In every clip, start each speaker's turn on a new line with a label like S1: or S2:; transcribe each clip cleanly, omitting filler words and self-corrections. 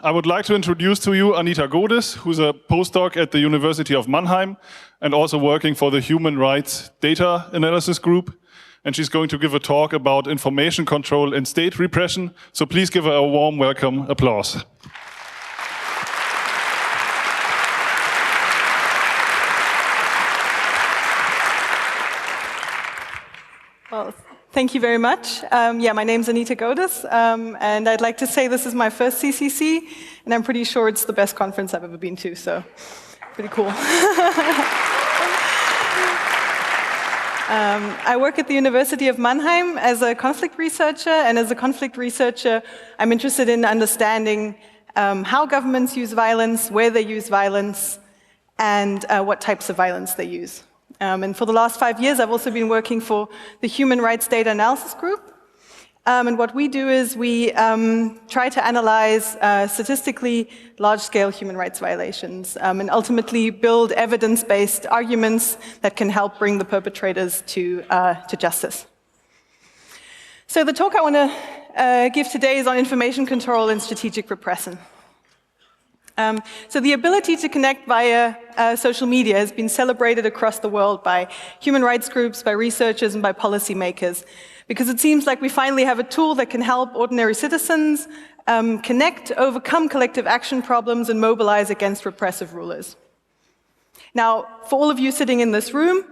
S1: I would like to introduce to you Anita Godes, who's a postdoc at the University of Mannheim and also working for the Human Rights Data Analysis Group. And she's going to give a talk about information control and state repression. So please give her a warm welcome applause.
S2: Well, thank you very much. My name's Anita Godes, and I'd like to say this is my first CCC, and I'm pretty sure it's the best conference I've ever been to, so pretty cool. I work at the University of Mannheim as a conflict researcher, and as a conflict researcher, I'm interested in understanding how governments use violence, where they use violence, and what types of violence they use. And for the last 5 years, I've also been working for the Human Rights Data Analysis Group. And what we do is we try to analyze statistically large-scale human rights violations and ultimately build evidence-based arguments that can help bring the perpetrators to justice. So the talk I want to give today is on information control and strategic repression. So the ability to connect via social media has been celebrated across the world by human rights groups, by researchers, and by policymakers, because it seems like we finally have a tool that can help ordinary citizens connect, overcome collective action problems, and mobilize against repressive rulers. Now, for all of you sitting in this room,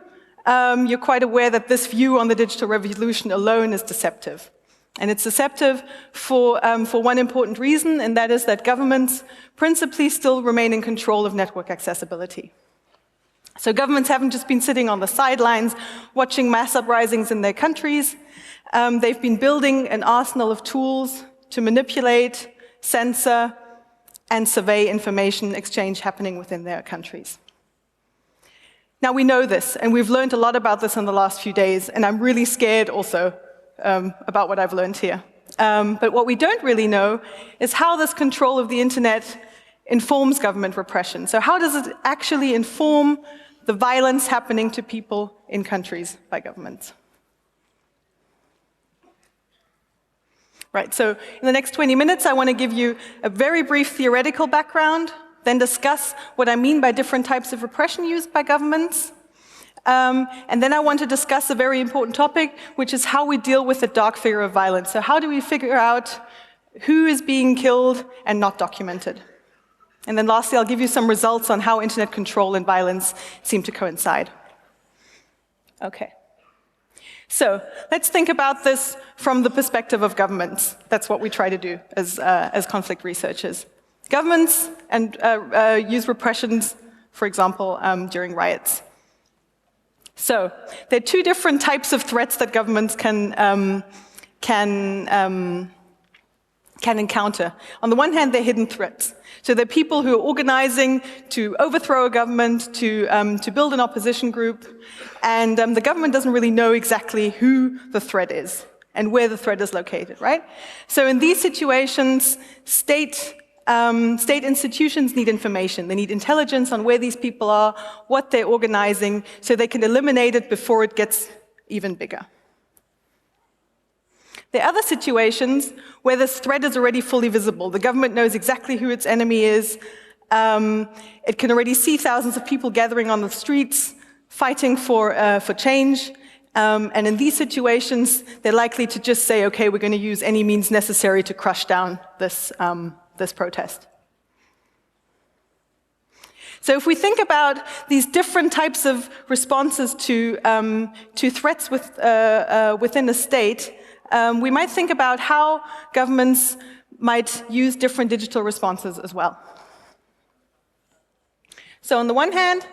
S2: you're quite aware that this view on the digital revolution alone is deceptive. And it's deceptive for one important reason, and that is that governments principally still remain in control of network accessibility. So governments haven't just been sitting on the sidelines watching mass uprisings in their countries. They've been building an arsenal of tools to manipulate, censor, and survey information exchange happening within their countries. Now we know this, and we've learned a lot about this in the last few days, and I'm really scared also about what I've learned here. But what we don't really know is how this control of the internet informs government repression. So how does it actually inform the violence happening to people in countries by governments? Right, so in the next 20 minutes, I want to give you a very brief theoretical background, then discuss what I mean by different types of repression used by governments. And then I want to discuss a very important topic, which is how we deal with the dark figure of violence. So how do we figure out who is being killed and not documented? And then lastly, I'll give you some results on how internet control and violence seem to coincide. Okay. So let's think about this from the perspective of governments. That's what we try to do as conflict researchers. Governments use repressions, for example, during riots. So there are two different types of threats that governments can encounter. On the one hand, they're hidden threats. So they're people who are organizing to overthrow a government, to build an opposition group, and the government doesn't really know exactly who the threat is and where the threat is located, right? So in these situations, state institutions need information. They need intelligence on where these people are, what they're organizing, so they can eliminate it before it gets even bigger. There are other situations where this threat is already fully visible. The government knows exactly who its enemy is. It can already see thousands of people gathering on the streets, fighting for change. And in these situations, they're likely to just say, okay, we're going to use any means necessary to crush down this protest. So if we think about these different types of responses to threats within a state, we might think about how governments might use different digital responses as well. So on the one hand,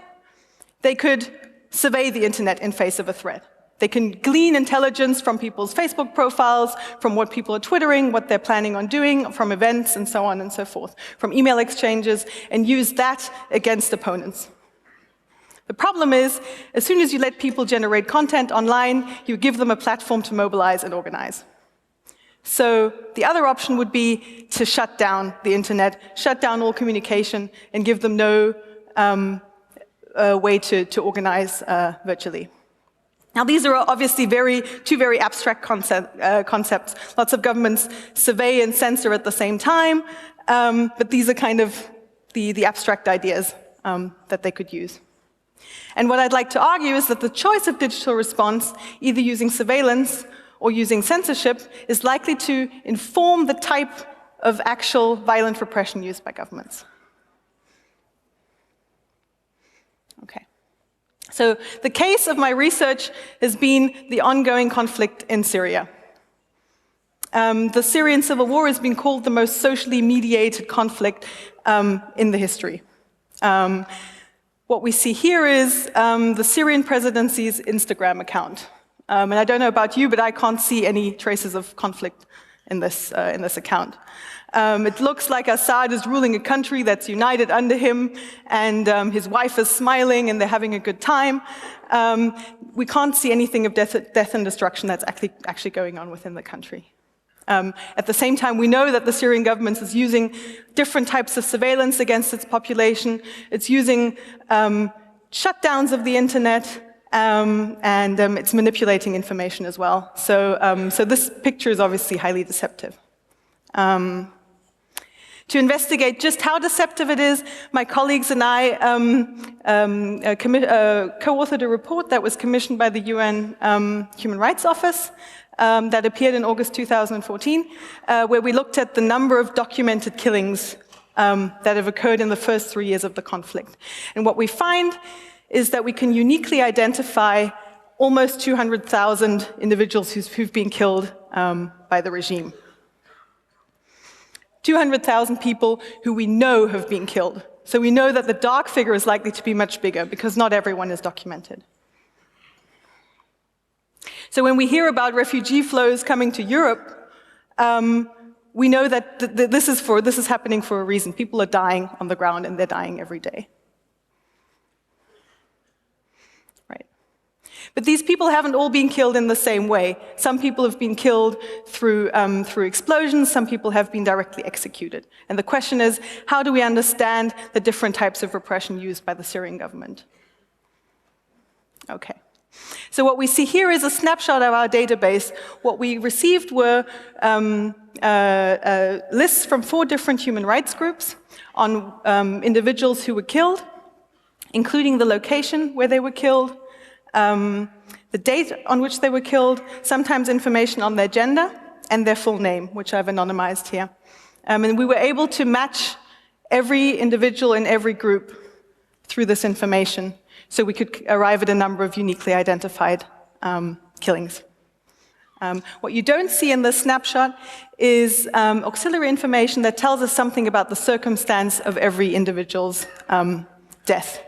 S2: they could survey the internet in face of a threat. They can glean intelligence from people's Facebook profiles, from what people are twittering, what they're planning on doing, from events, and so on and so forth, from email exchanges, and use that against opponents. The problem is, as soon as you let people generate content online, you give them a platform to mobilize and organize. So the other option would be to shut down the internet, shut down all communication, and give them no way to organize virtually. Now, these are obviously two very abstract concepts. Lots of governments survey and censor at the same time, but these are kind of the abstract ideas that they could use. And what I'd like to argue is that the choice of digital response, either using surveillance or using censorship, is likely to inform the type of actual violent repression used by governments. Okay. So the case of my research has been the ongoing conflict in Syria. The Syrian civil war has been called the most socially mediated conflict in the history. What we see here is the Syrian presidency's Instagram account. And I don't know about you, but I can't see any traces of conflict in this account. It looks like Assad is ruling a country that's united under him, and his wife is smiling, and they're having a good time. We can't see anything of death and destruction that's actually going on within the country. At the same time, we know that the Syrian government is using different types of surveillance against its population. It's using shutdowns of the internet, and it's manipulating information as well. So this picture is obviously highly deceptive. To investigate just how deceptive it is, my colleagues and I co-authored a report that was commissioned by the UN Human Rights Office that appeared in August 2014, where we looked at the number of documented killings that have occurred in the first 3 years of the conflict. And what we find is that we can uniquely identify almost 200,000 individuals who've been killed by the regime. 200,000 people who we know have been killed. So we know that the dark figure is likely to be much bigger because not everyone is documented. So when we hear about refugee flows coming to Europe, we know that this is happening for a reason. People are dying on the ground, and they're dying every day. Right. But these people haven't all been killed in the same way. Some people have been killed through explosions, some people have been directly executed. And the question is, how do we understand the different types of repression used by the Syrian government? Okay. So what we see here is a snapshot of our database. What we received were lists from 4 different human rights groups on individuals who were killed, including the location where they were killed, the date on which they were killed, sometimes information on their gender, and their full name, which I've anonymized here. And we were able to match every individual in every group through this information, so we could arrive at a number of uniquely identified killings. What you don't see in this snapshot is auxiliary information that tells us something about the circumstance of every individual's death.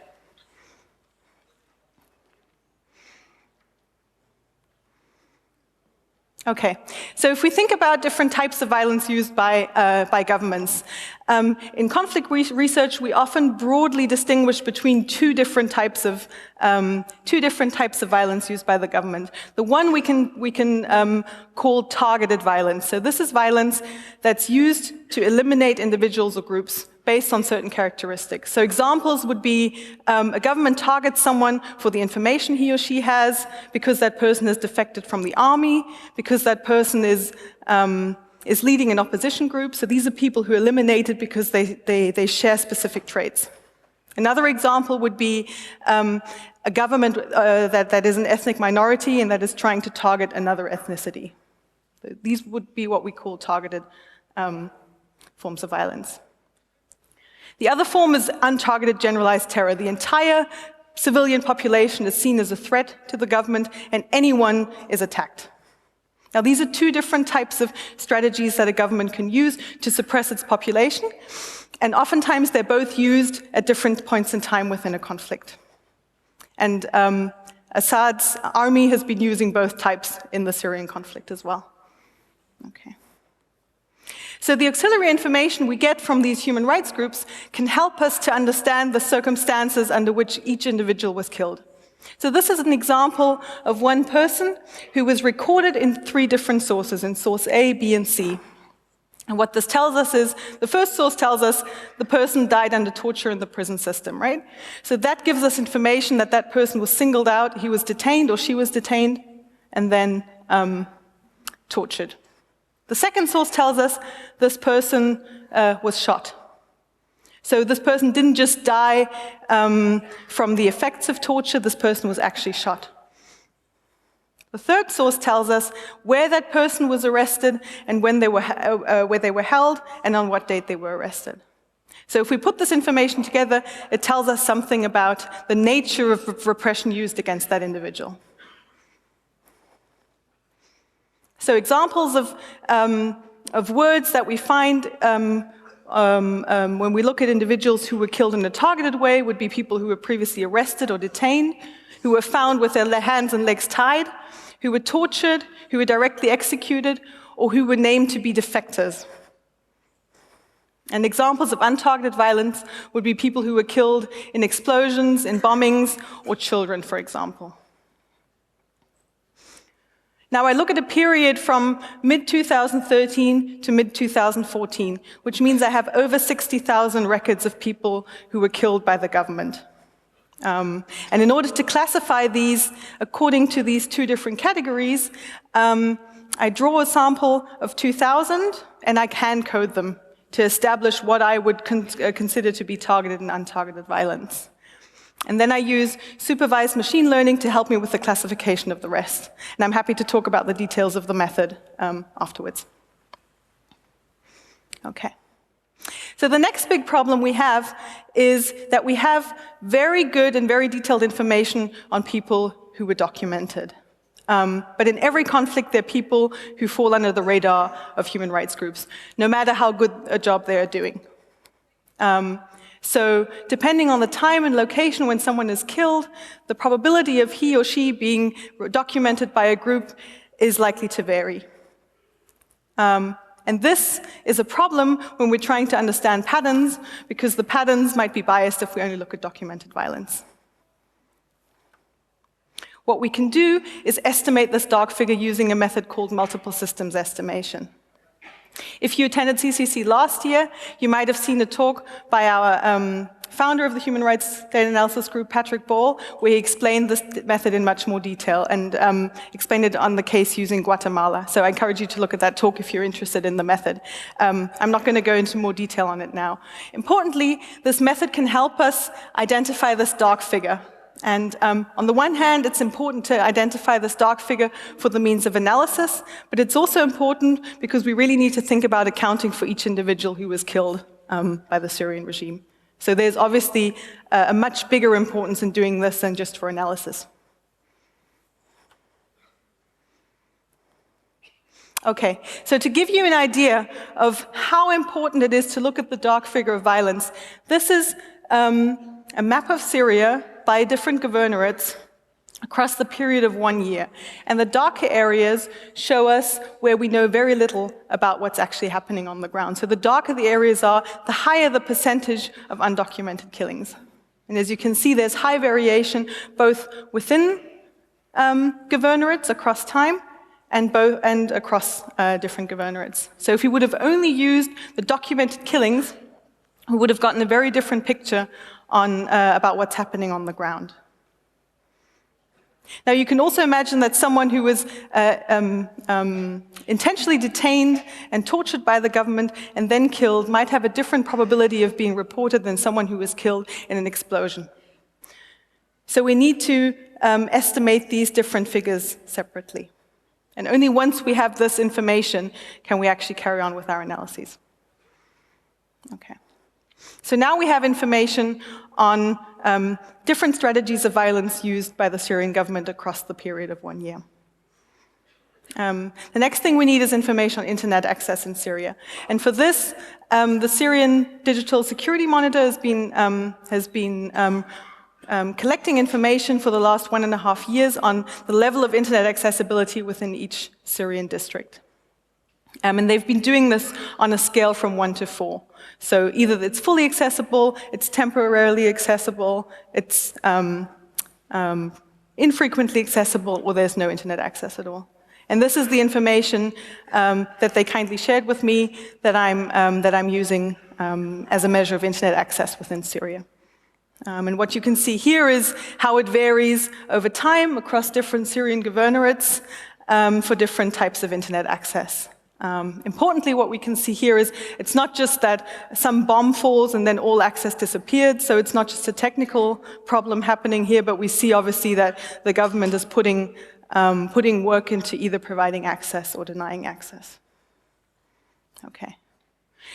S2: Okay, so if we think about different types of violence used by governments, in conflict research, we often broadly distinguish between two different types of violence used by the government. The one we can call targeted violence. So this is violence that's used to eliminate individuals or groups based on certain characteristics. So examples would be a government targets someone for the information he or she has, because that person has defected from the army, because that person is leading an opposition group. So these are people who are eliminated because they share specific traits. Another example would be a government that is an ethnic minority and that is trying to target another ethnicity. So these would be what we call targeted forms of violence. The other form is untargeted generalized terror. The entire civilian population is seen as a threat to the government, and anyone is attacked. Now, these are two different types of strategies that a government can use to suppress its population, and oftentimes they're both used at different points in time within a conflict. And Assad's army has been using both types in the Syrian conflict as well. Okay. So the auxiliary information we get from these human rights groups can help us to understand the circumstances under which each individual was killed. So this is an example of one person who was recorded in 3 different sources, in source A, B, and C. And what this tells us is, the first source tells us the person died under torture in the prison system, right? So that gives us information that that person was singled out, he was detained or she was detained, and then tortured. The second source tells us this person was shot. So this person didn't just die from the effects of torture, this person was actually shot. The third source tells us where that person was arrested and when they were, where they were held and on what date they were arrested. So if we put this information together, it tells us something about the nature of repression used against that individual. So examples of words that we find when we look at individuals who were killed in a targeted way would be people who were previously arrested or detained, who were found with their hands and legs tied, who were tortured, who were directly executed, or who were named to be defectors. And examples of untargeted violence would be people who were killed in explosions, in bombings, or children, for example. Now I look at a period from mid-2013 to mid-2014, which means I have over 60,000 records of people who were killed by the government. And in order to classify these according to these two different categories, I draw a sample of 2,000 and I hand code them to establish what I would consider to be targeted and untargeted violence. And then I use supervised machine learning to help me with the classification of the rest. And I'm happy to talk about the details of the method afterwards. Okay. So the next big problem we have is that we have very good and very detailed information on people who were documented. But in every conflict, there are people who fall under the radar of human rights groups, no matter how good a job they are doing. So depending on the time and location when someone is killed, the probability of he or she being documented by a group is likely to vary. And this is a problem when we're trying to understand patterns, because the patterns might be biased if we only look at documented violence. What we can do is estimate this dark figure using a method called multiple systems estimation. If you attended CCC last year, you might have seen a talk by our founder of the Human Rights Data Analysis Group, Patrick Ball, where he explained this method in much more detail and explained it on the case using Guatemala. So I encourage you to look at that talk if you're interested in the method. I'm not going to go into more detail on it now. Importantly, this method can help us identify this dark figure. And on the one hand, it's important to identify this dark figure for the means of analysis, but it's also important because we really need to think about accounting for each individual who was killed by the Syrian regime. So there's obviously a much bigger importance in doing this than just for analysis. Okay, so to give you an idea of how important it is to look at the dark figure of violence, this is a map of Syria by different governorates across the period of 1 year. And the darker areas show us where we know very little about what's actually happening on the ground. So the darker the areas are, the higher the percentage of undocumented killings. And as you can see, there's high variation both within governorates across time and across different governorates. So if we would have only used the documented killings, we would have gotten a very different picture on about what's happening on the ground. Now, you can also imagine that someone who was intentionally detained and tortured by the government and then killed might have a different probability of being reported than someone who was killed in an explosion. So we need to estimate these different figures separately. And only once we have this information can we actually carry on with our analyses. Okay. So now we have information on different strategies of violence used by the Syrian government across the period of 1 year. The next thing we need is information on internet access in Syria. And for this, the Syrian Digital Security Monitor has been collecting information for the last 1.5 years on the level of internet accessibility within each Syrian district. And they've been doing this on a scale from 1 to 4. So either it's fully accessible, it's temporarily accessible, it's infrequently accessible, or there's no internet access at all. And this is the information that they kindly shared with me that I'm using as a measure of internet access within Syria. And what you can see here is how it varies over time across different Syrian governorates for different types of internet access. Importantly, what we can see here is it's not just that some bomb falls and then all access disappeared, so it's not just a technical problem happening here, but we see obviously that the government is putting work into either providing access or denying access. Okay.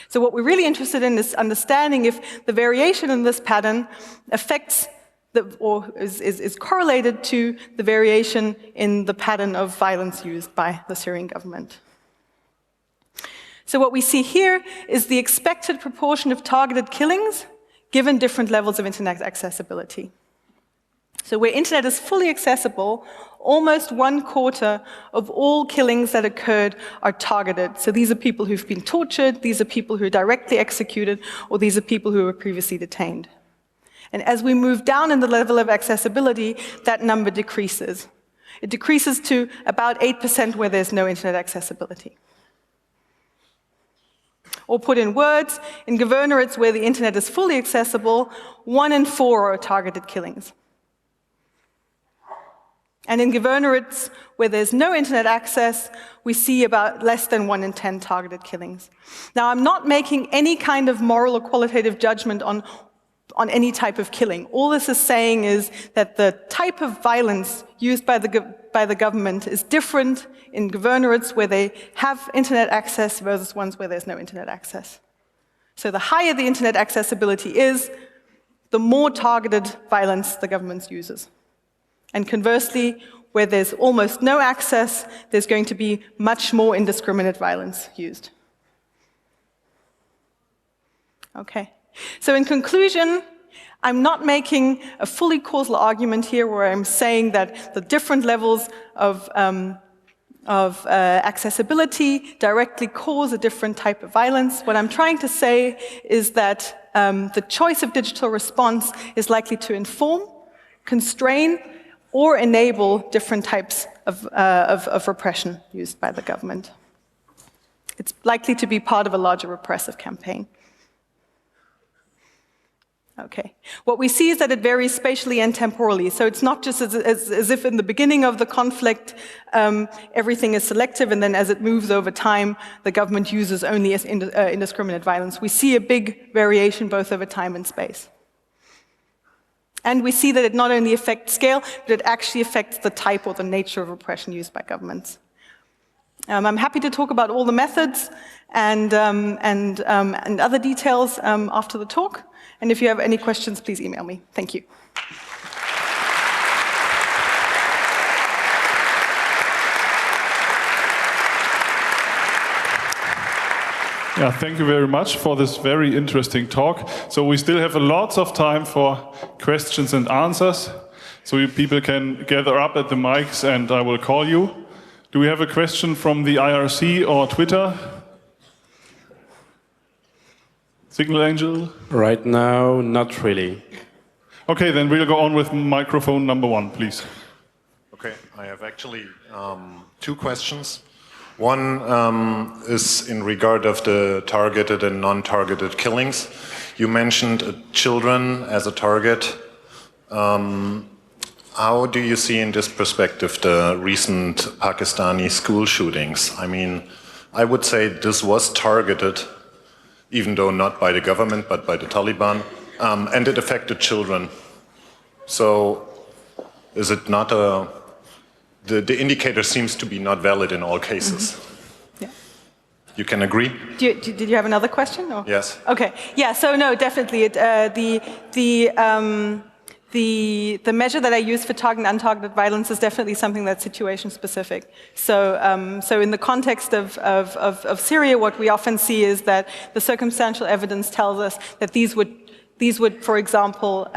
S2: So what we're really interested in is understanding if the variation in this pattern affects or is correlated to the variation in the pattern of violence used by the Syrian government. So what we see here is the expected proportion of targeted killings given different levels of internet accessibility. So where internet is fully accessible, almost 1/4 of all killings that occurred are targeted. So these are people who've been tortured, these are people who are directly executed, or these are people who were previously detained. And as we move down in the level of accessibility, that number decreases. It decreases to about 8% where there's no internet accessibility. Or put in words, in Governorates where the internet is fully accessible, 1 in 4 are targeted killings. And in Governorates where there's no internet access, we see about less than 1 in 10 targeted killings. Now, I'm not making any kind of moral or qualitative judgment on any type of killing. All this is saying is that the type of violence used by the government is different in Governorates where they have internet access versus ones where there's no internet access. So the higher the internet accessibility is, the more targeted violence the government uses. And conversely, where there's almost no access, there's going to be much more indiscriminate violence used. Okay. So in conclusion, I'm not making a fully causal argument here where I'm saying that the different levels of accessibility directly cause a different type of violence. What I'm trying to say is that the choice of digital response is likely to inform, constrain, or enable different types of repression used by the government. It's likely to be part of a larger repressive campaign. Okay. What we see is that it varies spatially and temporally. So it's not just as if in the beginning of the conflict, everything is selective, and then as it moves over time, the government uses only indiscriminate violence. We see a big variation both over time and space. And we see that it not only affects scale, but it actually affects the type or the nature of repression used by governments. I'm happy to talk about all the methods and other details after the talk. And if you have any questions, please email me. Thank you.
S1: Yeah, thank you very much for this very interesting talk. So we still have lots of time for questions and answers. So people can gather up at the mics and I will call you. Do we have a question from the IRC or Twitter? Signal Angel?
S3: Right now, not really.
S1: Okay, then we'll go on with microphone number 1, please.
S4: Okay, I have actually 2 questions. One is in regard of the targeted and non-targeted killings. You mentioned children as a target. How do you see in this perspective the recent Pakistani school shootings? I mean, I would say this was targeted, even though not by the government, but by the Taliban, and it affected children. So is it not the indicator seems to be not valid in all cases.
S2: Mm-hmm. Yeah.
S4: You can agree?
S2: Did you have another question? Or?
S4: Yes.
S2: Okay. Yeah. So no, definitely. The measure that I use for targeted and untargeted violence is definitely something that's situation specific. So in the context of Syria, what we often see is that the circumstantial evidence tells us that these would, for example,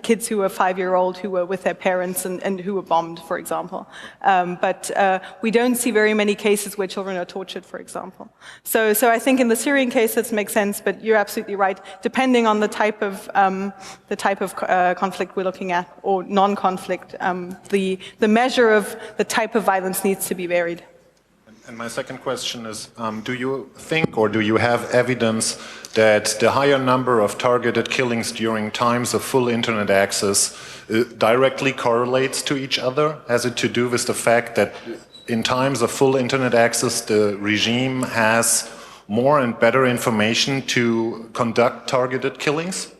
S2: kids who were 5-year-old who were with their parents and who were bombed, for example. But we don't see very many cases where children are tortured, for example. So I think in the Syrian case this makes sense, but you're absolutely right. Depending on the type of conflict we're looking at, or non-conflict, the measure of the type of violence needs to be varied.
S4: And my second question is, do you think or do you have evidence that the higher number of targeted killings during times of full internet access directly correlates to each other? Has it to do with the fact that in times of full internet access, the regime has more and better information to conduct targeted killings?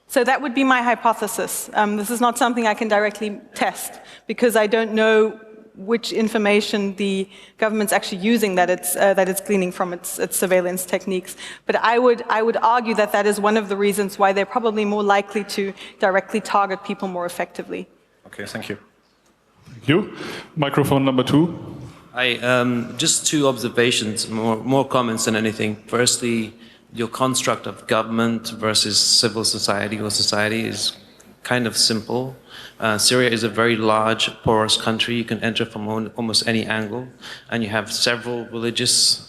S2: So that would be my hypothesis. This is not something I can directly test because I don't know which information the government's actually using that it's gleaning from its surveillance techniques. But I would argue that that is one of the reasons why they're probably more likely to directly target people more effectively.
S4: Okay, thank you.
S1: Thank you. Microphone number 2.
S5: Just 2 observations, more comments than anything. Firstly, your construct of government versus civil society or society is kind of simple. Syria is a very large, porous country. You can enter from almost any angle, and you have several religious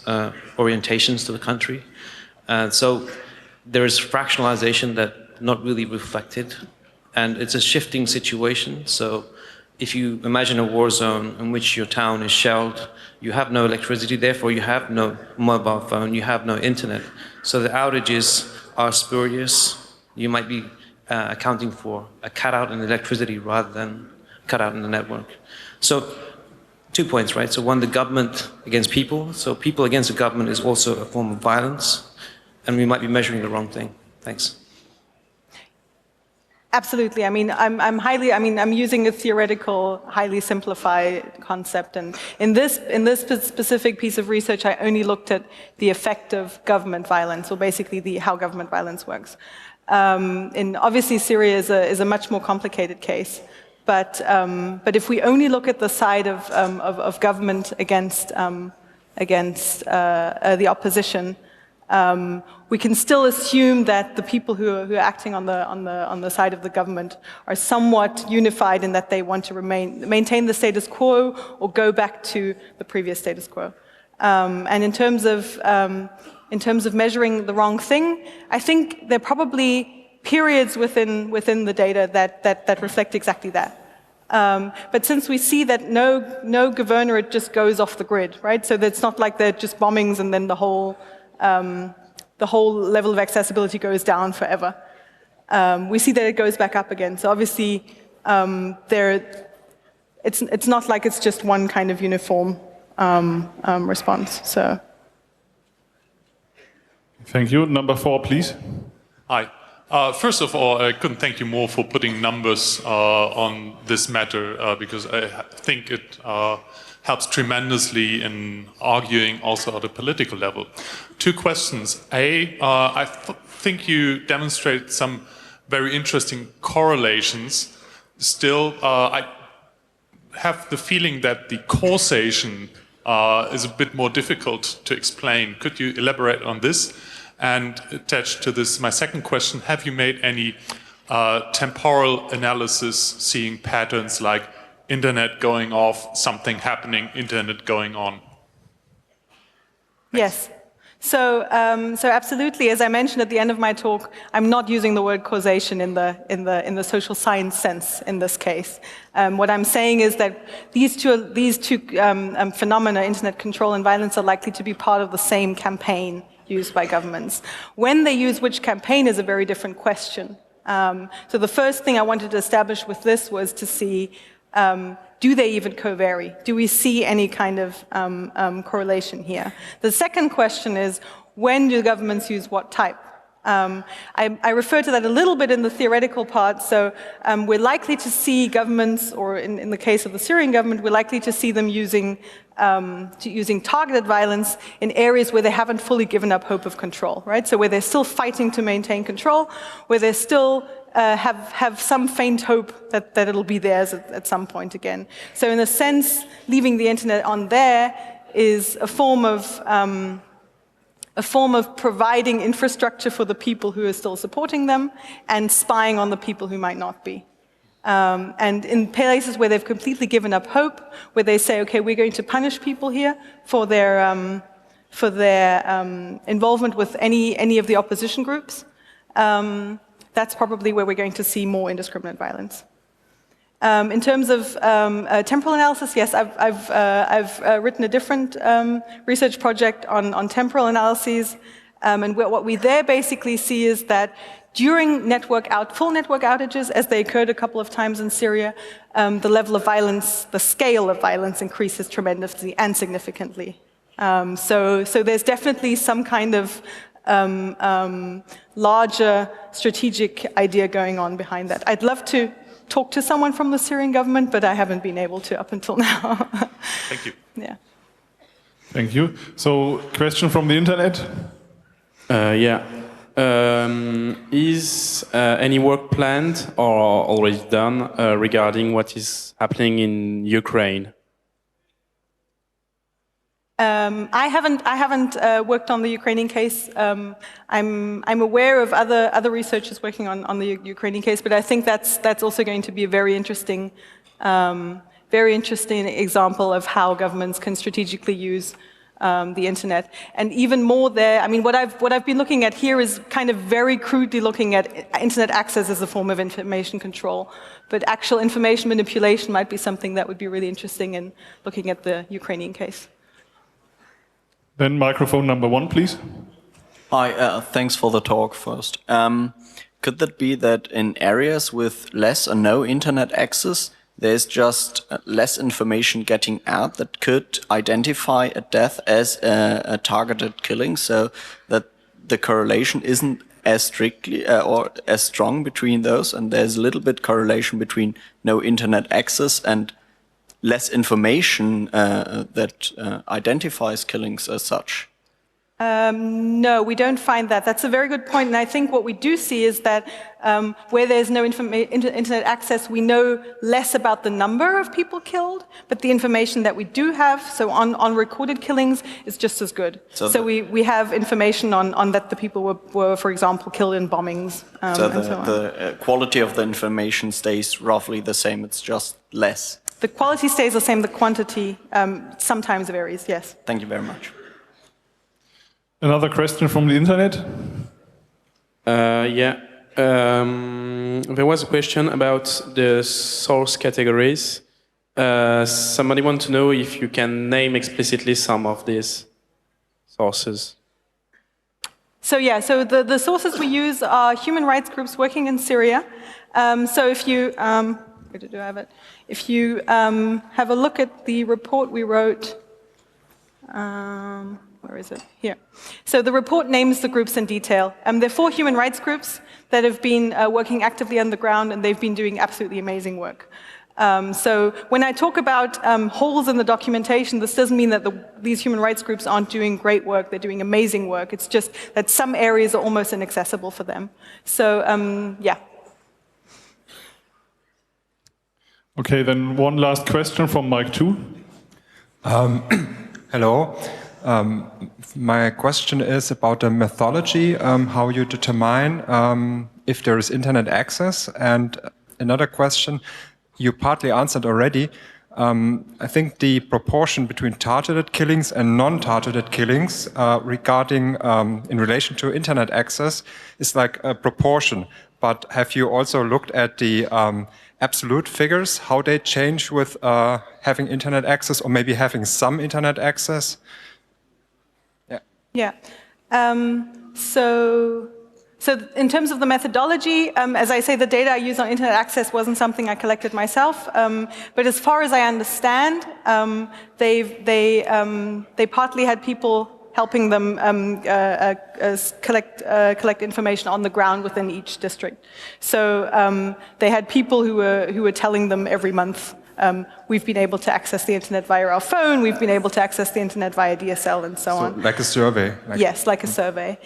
S5: orientations to the country. So there is fractionalization that not really reflected, and it's a shifting situation. So if you imagine a war zone in which your town is shelled, you have no electricity, therefore you have no mobile phone, you have no internet. So the outages are spurious. You might be accounting for a cutout in electricity rather than cutout in the network. So 2 points, right? So one, the government against people. So people against the government is also a form of violence, and we might be measuring the wrong thing. Thanks.
S2: Absolutely. I mean, I'm using a theoretical, highly simplified concept, and in this specific piece of research, I only looked at the effect of government violence, or basically how government violence works. Obviously, Syria is a much more complicated case, but if we only look at the side of government against the opposition, we can still assume that the people who are acting on the side of the government are somewhat unified in that they want to maintain the status quo or go back to the previous status quo. And in terms of measuring the wrong thing, I think there are probably periods within the data that reflect exactly that. But since we see that no governorate just goes off the grid, right? So that's not like they're just bombings and then the whole level of accessibility goes down forever. We see that it goes back up again. So obviously, it's not like it's just one kind of uniform response. So.
S1: Thank you. Number 4, please.
S6: Hi. First of all, I couldn't thank you more for putting numbers on this matter because I think it helps tremendously in arguing also at a political level. 2 questions. I think you demonstrate some very interesting correlations. Still, I have the feeling that the causation is a bit more difficult to explain. Could you elaborate on this? And attached to this, my second question, have you made any temporal analysis seeing patterns like internet going off, something happening, internet going on?
S2: Yes. So absolutely, as I mentioned at the end of my talk, I'm not using the word causation in the social science sense in this case. What I'm saying is that these two phenomena, internet control and violence, are likely to be part of the same campaign used by governments. When they use which campaign is a very different question. So the first thing I wanted to establish with this was to see, do they even co-vary? Do we see any kind of correlation here? The second question is, when do governments use what type? I refer to that a little bit in the theoretical part. So we're likely to see governments, or in the case of the Syrian government, we're likely to see them using targeted violence in areas where they haven't fully given up hope of control, right? So where they're still fighting to maintain control, where they still have some faint hope that it'll be theirs at some point again. So in a sense, leaving the internet on there is a form of providing infrastructure for the people who are still supporting them and spying on the people who might not be. And in places where they've completely given up hope, where they say, okay, we're going to punish people here for their involvement with any of the opposition groups, that's probably where we're going to see more indiscriminate violence. In terms of temporal analysis, yes, I've written a different research project on temporal analyses, and what we there basically see is that during full network outages, as they occurred a couple of times in Syria, the level of violence, the scale of violence increases tremendously and significantly. So there's definitely some kind of larger strategic idea going on behind that. I'd love to talk to someone from the Syrian government, but I haven't been able to up until now.
S6: Thank you.
S2: Yeah.
S1: Thank you. So, question from the internet?
S3: Is any work planned or already done regarding what is happening in Ukraine?
S2: I haven't worked on the Ukrainian case. I'm aware of other researchers working on the Ukrainian case, but I think that's also going to be a very interesting example of how governments can strategically use the internet. And even more there, I mean, what I've been looking at here is kind of very crudely looking at internet access as a form of information control. But actual information manipulation might be something that would be really interesting in looking at the Ukrainian case.
S1: Then microphone number 1, please.
S7: Hi, thanks for the talk first. Could that be that in areas with less or no internet access, there's just less information getting out that could identify a death as a targeted killing, so that the correlation isn't as strictly or as strong between those, and there's a little bit correlation between no internet access and less information that identifies killings as such?
S2: No, we don't find that. That's a very good point. And I think what we do see is that where there's no internet access, we know less about the number of people killed, but the information that we do have, so on recorded killings, is just as good. So we have information on that the people were, for example, killed in bombings.
S7: So the quality of the information stays roughly the same, it's just less.
S2: The quality stays the same, the quantity sometimes varies, yes.
S7: Thank you very much.
S1: Another question from the internet?
S3: There was a question about the source categories. Somebody wants to know if you can name explicitly some of these sources.
S2: So the sources we use are human rights groups working in Syria. So if you, where did I have it? If you have a look at the report we wrote, where is it? Here. So the report names the groups in detail. There are 4 human rights groups that have been working actively on the ground, and they've been doing absolutely amazing work. So when I talk about holes in the documentation, this doesn't mean that these human rights groups aren't doing great work. They're doing amazing work. It's just that some areas are almost inaccessible for them. So, yeah.
S1: Okay, then one last question from Mike 2.
S8: Hello. My question is about the methodology, how you determine if there is internet access. And another question you partly answered already. I think the proportion between targeted killings and non-targeted killings regarding in relation to internet access is like a proportion. But have you also looked at the absolute figures, how they change with having internet access or maybe having some internet access?
S2: Yeah. So in terms of the methodology, as I say, the data I use on internet access wasn't something I collected myself. But as far as I understand, they partly had people helping them collect information on the ground within each district. So they had people who were telling them every month, we've been able to access the internet via our phone, we've been able to access the internet via DSL and so on.
S8: Like a survey?
S2: Yes, like a survey.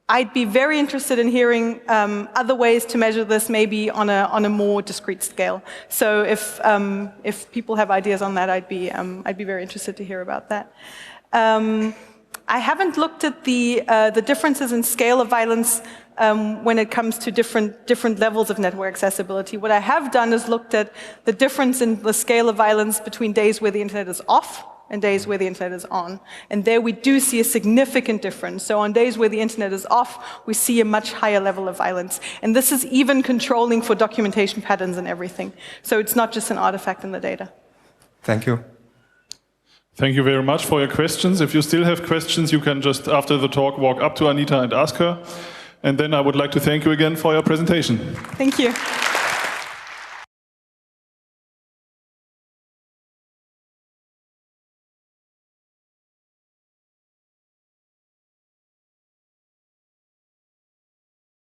S2: I'd be very interested in hearing other ways to measure this, maybe on a more discrete scale. So if people have ideas on that, I'd be very interested to hear about that. I haven't looked at the differences in scale of violence when it comes to different levels of network accessibility. What I have done is looked at the difference in the scale of violence between days where the internet is off and days where the internet is on. And there we do see a significant difference. So on days where the internet is off, we see a much higher level of violence. And this is even controlling for documentation patterns and everything. So it's not just an artifact in the data.
S8: Thank you.
S1: Thank you very much for your questions. If you still have questions, you can just, after the talk, walk up to Anita and ask her. And then I would like to thank you again for your presentation.
S2: Thank you.